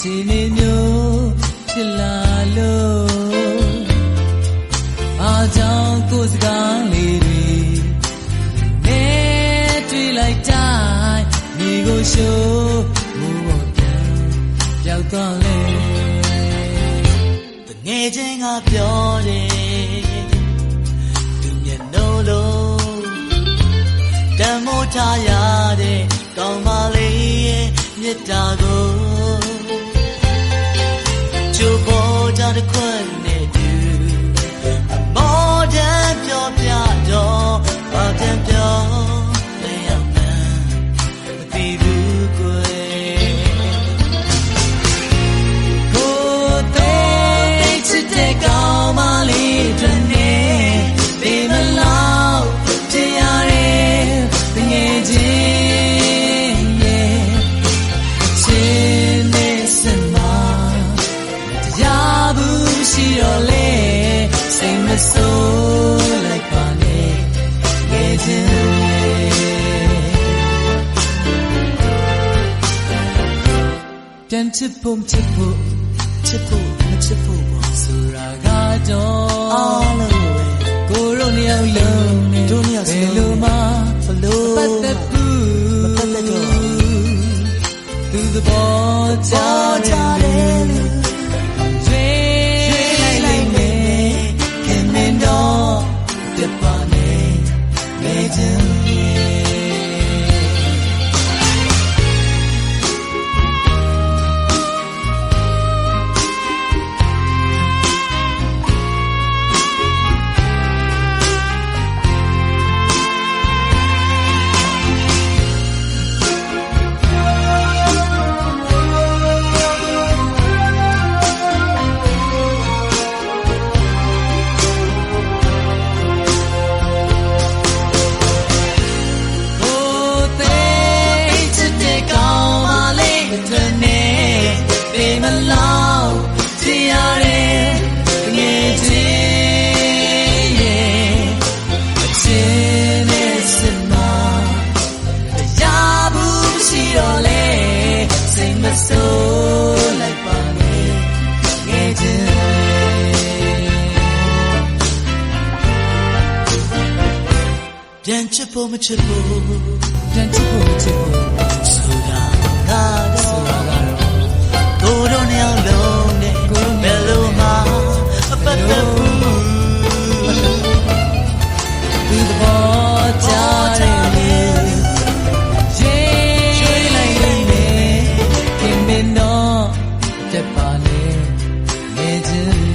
ခြေနေမျိုးဖြစ်လာလို့အားကြောင့်ကိုယ်စကားလေးတွေနဲ့တွေ့လိုက်တိုင်းမိကိုရှိုးမူပေါ်ပြန်ရောက်သွားလေတငယ်ချင်းကပြောတယ်သူမျက်နှာလုံးတမ်းမိုးထားရတဲ့ကောင်းပါလေရဲ့မြတ်တာကိုကျိုးပေါ်ကြတဲ့ခွန်းနဲ့တူမော်ဒန်ပြောပြတော့ဘာပြန်ပြောလဲရမှန်းမသိဘူးကွယ်ကိုယ်သိချစ်တဲ့ကောင်းပါလေတွေနဲ့ဒီမလောက်တရားရဲ့တငယ်ချင်းရဲ့ချင်းနဲ့စမတရားဘူးရှိတော့လေစိတ်မဆိုးလိုက်ပါနဲ့ငယ်ချင်းပြန်ချစ်ဖို့ချစ်ဖို့မချစ်ဖို့ပေါ့ဆိုတာကတော့အားလုံးပဲကိုယ်တို့နှစ်ယောက်လုံးနဲ့တို့နှစ်ယောက်ဘယ်လိုမှဘလို့ပတ်သက်ဘူးသူသဘောကျတယ်ရွေးလိုက်မယ်ခင်မင်းတော့တပါနဲ့နေခြင်းဆိုလိုက်ပါနဲ့ငယ်ချင်းပြန်ချစ်ဖို့မချစ်ဖို့ဆိုတာကတော့ကိုယ်တို့နှစ်ယောက်လုံးနဲ့ဘယ်လိုမှအပတ်သက်ဘူးသူသဘောကျတယ်တပါနဲ့နေခြင်း